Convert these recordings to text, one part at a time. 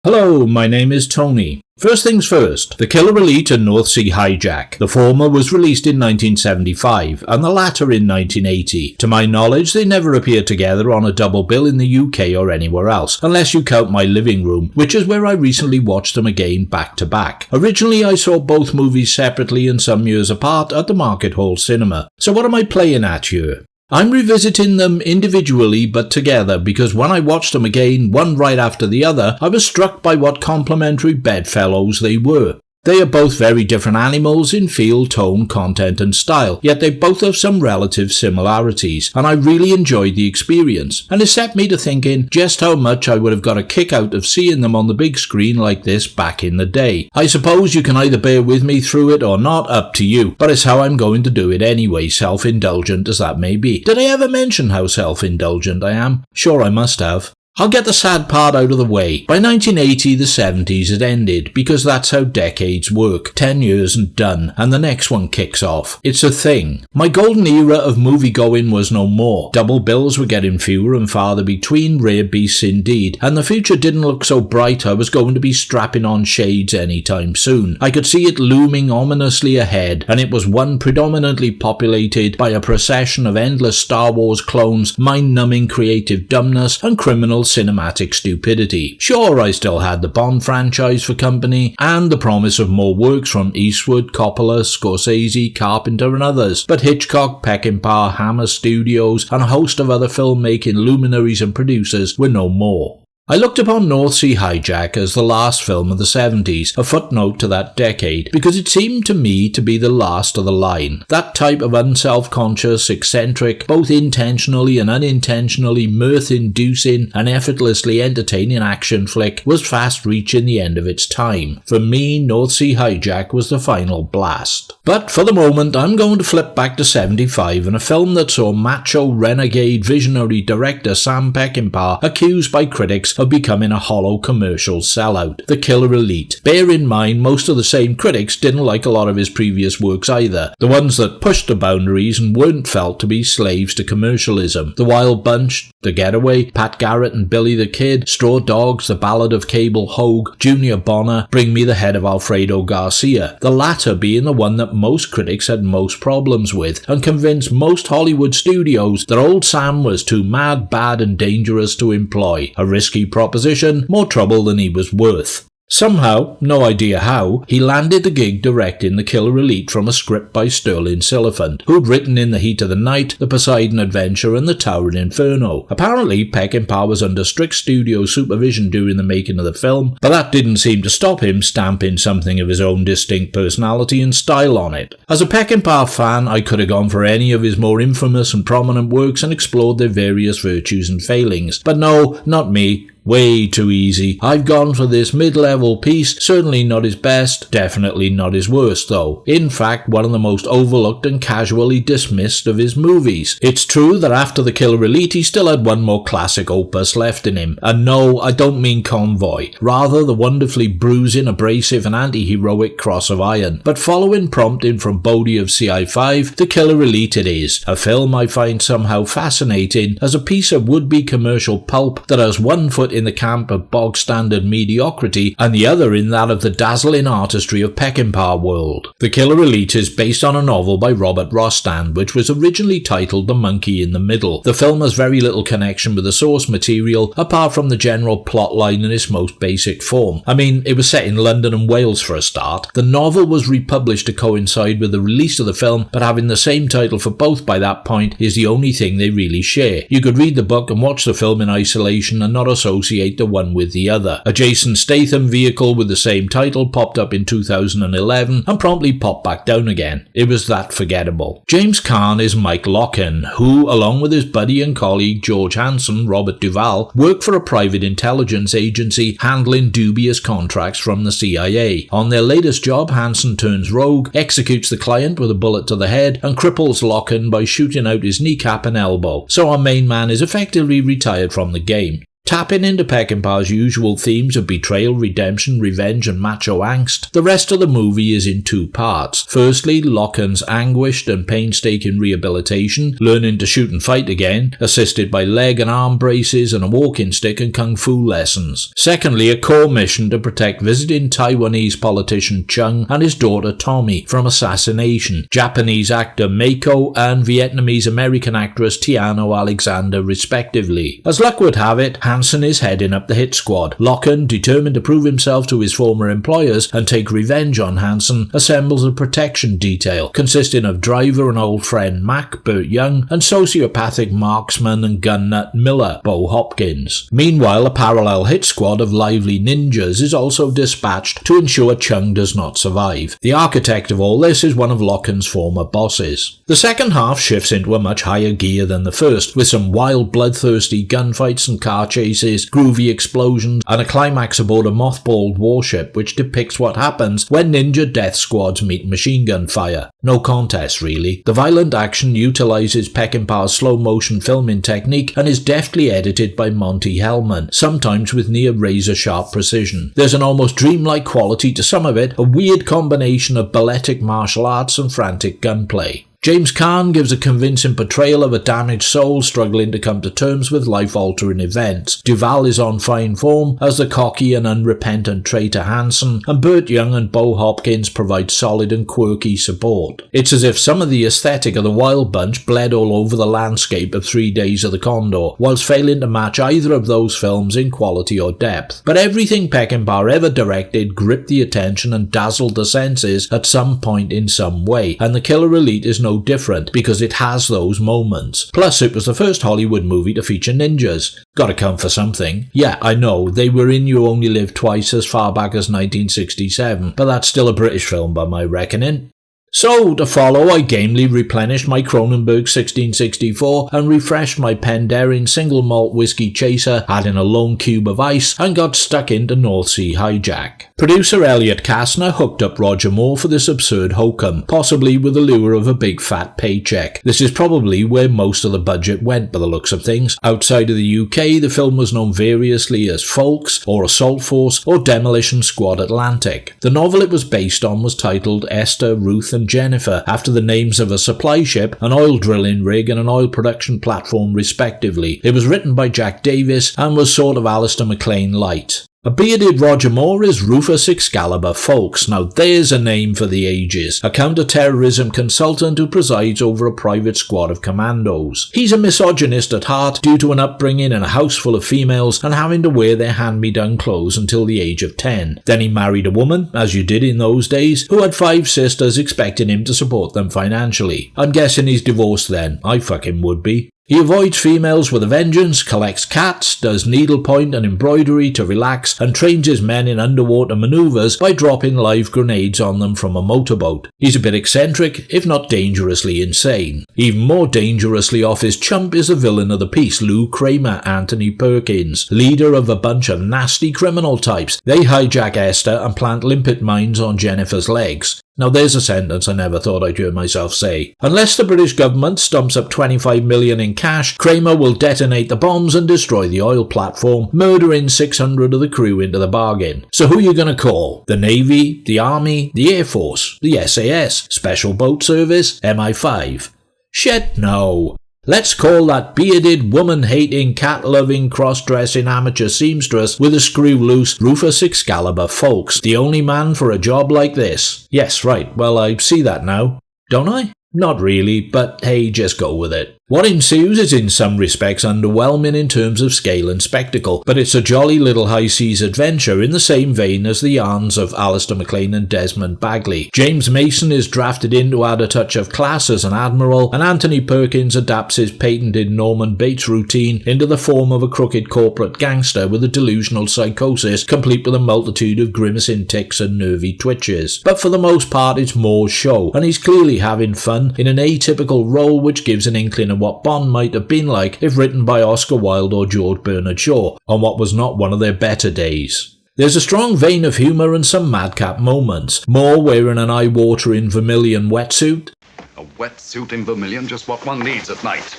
Hello, my name is Tony. First things first, The Killer Elite and North Sea Hijack. The former was released in 1975 and the latter in 1980. To my knowledge, they never appeared together on a double bill in the UK or anywhere else, unless you count my living room, which is where I recently watched them again back to back. Originally, I saw both movies separately and some years apart at the Market Hall Cinema. So what am I playing at here? I'm revisiting them individually but together because when I watched them again, one right after the other, I was struck by what complementary bedfellows they were. They are both very different animals in feel, tone, content and style, yet they both have some relative similarities, and I really enjoyed the experience, and it set me to thinking just how much I would have got a kick out of seeing them on the big screen like this back in the day. I suppose you can either bear with me through it or not, up to you, but it's how I'm going to do it anyway, self-indulgent as that may be. Did I ever mention how self-indulgent I am? Sure, I must have. I'll get the sad part out of the way. By 1980, the 70s had ended, because that's how decades work. 10 years and done, and the next one kicks off. It's a thing. My golden era of movie-going was no more. Double bills were getting fewer and farther between, rare beasts indeed, and the future didn't look so bright I was going to be strapping on shades anytime soon. I could see it looming ominously ahead, and it was one predominantly populated by a procession of endless Star Wars clones, mind-numbing creative dumbness, and criminal cinematic stupidity. Sure, I still had the Bond franchise for company, and the promise of more works from Eastwood, Coppola, Scorsese, Carpenter and others, but Hitchcock, Peckinpah, Hammer Studios and a host of other filmmaking luminaries and producers were no more. I looked upon North Sea Hijack as the last film of the 70s, a footnote to that decade, because it seemed to me to be the last of the line. That type of unself-conscious, eccentric, both intentionally and unintentionally mirth-inducing and effortlessly entertaining action flick was fast reaching the end of its time. For me, North Sea Hijack was the final blast. But for the moment, I'm going to flip back to 75 and a film that saw macho renegade visionary director Sam Peckinpah accused by critics of becoming a hollow commercial sellout, The Killer Elite. Bear in mind, most of the same critics didn't like a lot of his previous works either, the ones that pushed the boundaries and weren't felt to be slaves to commercialism. The Wild Bunch, The Getaway, Pat Garrett and Billy the Kid, Straw Dogs, The Ballad of Cable Hogue, Junior Bonner, Bring Me the Head of Alfredo Garcia, the latter being the one that most critics had most problems with, and convinced most Hollywood studios that old Sam was too mad, bad and dangerous to employ, a risky proposition, more trouble than he was worth. Somehow, no idea how, he landed the gig directing The Killer Elite from a script by Sterling Silliphant, who'd written In the Heat of the Night, The Poseidon Adventure and The Towering Inferno. Apparently, Peckinpah was under strict studio supervision during the making of the film, but that didn't seem to stop him stamping something of his own distinct personality and style on it. As a Peckinpah fan, I could have gone for any of his more infamous and prominent works and explored their various virtues and failings, but no, not me. Way too easy. I've gone for this mid-level piece, certainly not his best, definitely not his worst though. In fact, one of the most overlooked and casually dismissed of his movies. It's true that after The Killer Elite he still had one more classic opus left in him, and no, I don't mean Convoy, rather the wonderfully bruising, abrasive and anti-heroic Cross of Iron. But following prompting from Bodhi of CI5, The Killer Elite it is, a film I find somehow fascinating as a piece of would-be commercial pulp that has one foot in the camp of bog-standard mediocrity and the other in that of the dazzling artistry of Peckinpah world. The Killer Elite is based on a novel by Robert Rostand, which was originally titled The Monkey in the Middle. The film has very little connection with the source material, apart from the general plotline in its most basic form. I mean, it was set in London and Wales for a start. The novel was republished to coincide with the release of the film, but having the same title for both by that point is the only thing they really share. You could read the book and watch the film in isolation and not associate the one with the other. A Jason Statham vehicle with the same title popped up in 2011 and promptly popped back down again. It was that forgettable. James Caan is Mike Locken, who, along with his buddy and colleague George Hansen, Robert Duvall, work for a private intelligence agency handling dubious contracts from the CIA. On their latest job, Hansen turns rogue, executes the client with a bullet to the head, and cripples Locken by shooting out his kneecap and elbow, so our main man is effectively retired from the game. Tapping into Peckinpah's usual themes of betrayal, redemption, revenge and macho angst, the rest of the movie is in two parts. Firstly, Lochan's anguished and painstaking rehabilitation, learning to shoot and fight again, assisted by leg and arm braces and a walking stick and kung fu lessons. Secondly, a core mission to protect visiting Taiwanese politician Chung and his daughter Tommy from assassination, Japanese actor Meiko and Vietnamese-American actress Tiano Alexander respectively. As luck would have it, Hansen is heading up the hit squad. Lochan, determined to prove himself to his former employers and take revenge on Hansen, assembles a protection detail consisting of driver and old friend Mac, Burt Young, and sociopathic marksman and gun nut Miller, Bo Hopkins. Meanwhile, a parallel hit squad of lively ninjas is also dispatched to ensure Chung does not survive. The architect of all this is one of Lochan's former bosses. The second half shifts into a much higher gear than the first, with some wild bloodthirsty gunfights and car chases, groovy explosions, and a climax aboard a mothballed warship which depicts what happens when ninja death squads meet machine gun fire. No contest really. The violent action utilises Peckinpah's slow-motion filming technique and is deftly edited by Monty Hellman, sometimes with near razor-sharp precision. There's an almost dreamlike quality to some of it, a weird combination of balletic martial arts and frantic gunplay. James Caan gives a convincing portrayal of a damaged soul struggling to come to terms with life-altering events. Duvall is on fine form as the cocky and unrepentant traitor Hansen, and Burt Young and Bo Hopkins provide solid and quirky support. It's as if some of the aesthetic of the Wild Bunch bled all over the landscape of 3 Days of the Condor, whilst failing to match either of those films in quality or depth. But everything Peckinpah ever directed gripped the attention and dazzled the senses at some point in some way, and The Killer Elite is no different because it has those moments. Plus, it was the first Hollywood movie to feature ninjas. Gotta count for something. Yeah, I know, they were in You Only Live Twice as far back as 1967, but that's still a British film by my reckoning. So, to follow, I gamely replenished my Kronenbourg 1664 and refreshed my Penderyn single malt whiskey chaser, adding a lone cube of ice, and got stuck into North Sea Hijack. Producer Elliot Kastner hooked up Roger Moore for this absurd hokum, possibly with the lure of a big fat paycheck. This is probably where most of the budget went by the looks of things. Outside of the UK, the film was known variously as Folks, or Assault Force, or Demolition Squad Atlantic. The novel it was based on was titled Esther, Ruth and Jennifer, after the names of a supply ship, an oil drilling rig and an oil production platform respectively. It was written by Jack Davis and was sort of Alistair MacLean light. A bearded Roger Moore is Rufus Excalibur Folks. Now there's a name for the ages. A counter-terrorism consultant who presides over a private squad of commandos. He's a misogynist at heart due to an upbringing in a house full of females and having to wear their hand-me-down clothes until the age of 10. Then he married a woman, as you did in those days, who had 5 sisters expecting him to support them financially. I'm guessing he's divorced then. I fucking would be. He avoids females with a vengeance, collects cats, does needlepoint and embroidery to relax, and trains his men in underwater maneuvers by dropping live grenades on them from a motorboat. He's a bit eccentric, if not dangerously insane. Even more dangerously off his chump is the villain of the piece, Lou Kramer, Anthony Perkins, leader of a bunch of nasty criminal types. They hijack Esther and plant limpet mines on Jennifer's legs. Now there's a sentence I never thought I'd hear myself say. Unless the British government stumps up 25 million in cash, Kramer will detonate the bombs and destroy the oil platform, murdering 600 of the crew into the bargain. So who are you gonna call? The Navy? The Army? The Air Force? The SAS? Special Boat Service? MI5? Shit, no. Let's call that bearded, woman-hating, cat-loving, cross-dressing amateur seamstress with a screw loose Rufus Excalibur Folks, the only man for a job like this. Yes, right, well I see that now. Don't I? Not really, but hey, just go with it. What ensues is in some respects underwhelming in terms of scale and spectacle, but it's a jolly little high seas adventure in the same vein as the yarns of Alistair MacLean and Desmond Bagley. James Mason is drafted in to add a touch of class as an admiral, and Anthony Perkins adapts his patented Norman Bates routine into the form of a crooked corporate gangster with a delusional psychosis, complete with a multitude of grimacing tics and nervy twitches. But for the most part it's Moore's show, and he's clearly having fun in an atypical role which gives an inkling of what Bond might have been like if written by Oscar Wilde or George Bernard Shaw, on what was not one of their better days. There's a strong vein of humour and some madcap moments. Moore wearing an eye-watering vermilion wetsuit. A wetsuit in vermilion, just what one needs at night.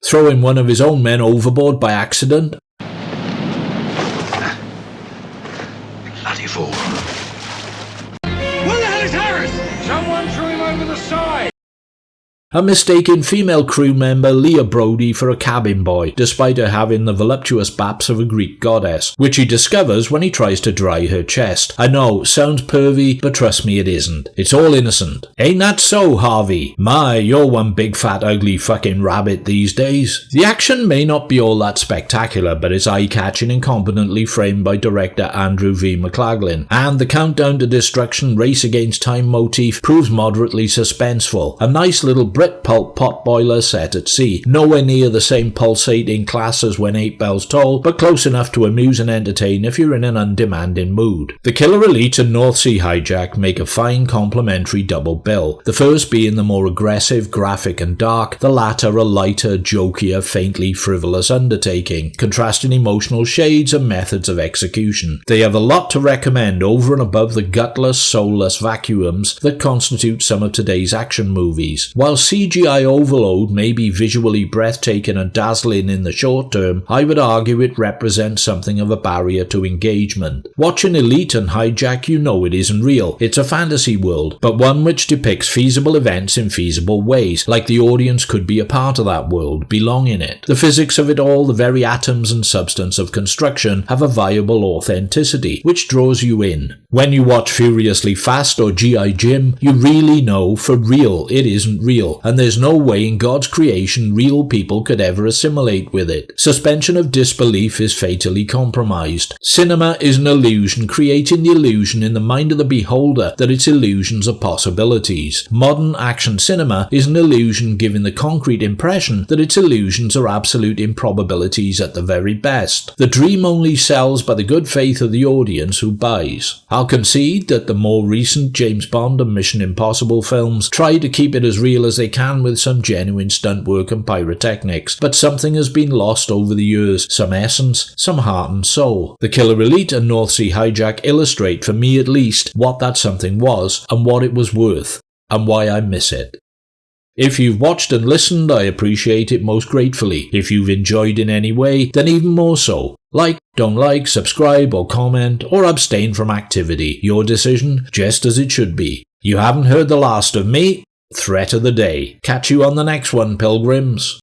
throwing one of his own men overboard by accident. Bloody fool. Where the hell is Harris? Someone threw him over the side. And mistaking female crew member Leah Brody for a cabin boy, despite her having the voluptuous baps of a Greek goddess, which he discovers when he tries to dry her chest. I know, sounds pervy, but trust me it isn't. It's all innocent. Ain't that so, Harvey? My, you're one big fat ugly fucking rabbit these days. The action may not be all that spectacular, but it's eye-catching and competently framed by director Andrew V. McLaglen, and the countdown to destruction race against time motif proves moderately suspenseful. A nice little Britpulp potboiler set at sea, nowhere near the same pulsating class as When 8 Bells Toll, but close enough to amuse and entertain if you're in an undemanding mood. The Killer Elite and North Sea Hijack make a fine complementary double bill, the first being the more aggressive, graphic and dark, the latter a lighter, jokier, faintly frivolous undertaking, contrasting emotional shades and methods of execution. They have a lot to recommend over and above the gutless, soulless vacuums that constitute some of today's action movies. While CGI overload may be visually breathtaking and dazzling in the short term, I would argue it represents something of a barrier to engagement. Watching Elite and Hijack, you know it isn't real. It's a fantasy world, but one which depicts feasible events in feasible ways, like the audience could be a part of that world, belong in it. The physics of it all, the very atoms and substance of construction, have a viable authenticity, which draws you in. When you watch Furiously Fast or G.I. Jim, you really know for real it isn't real, and there's no way in God's creation real people could ever assimilate with it. Suspension of disbelief is fatally compromised. Cinema is an illusion, creating the illusion in the mind of the beholder that its illusions are possibilities. Modern action cinema is an illusion, giving the concrete impression that its illusions are absolute improbabilities at the very best. The dream only sells by the good faith of the audience who buys. I'll concede that the more recent James Bond and Mission Impossible films try to keep it as real as they can with some genuine stunt work and pyrotechnics, but something has been lost over the years, some essence, some heart and soul. The Killer Elite and North Sea Hijack illustrate, for me at least, what that something was and what it was worth, and why I miss it. If you've watched and listened, I appreciate it most gratefully. If you've enjoyed in any way, then even more so. Like, don't like, subscribe or comment, or abstain from activity. Your decision, just as it should be. You haven't heard the last of me. Threat of the day. Catch you on the next one, pilgrims.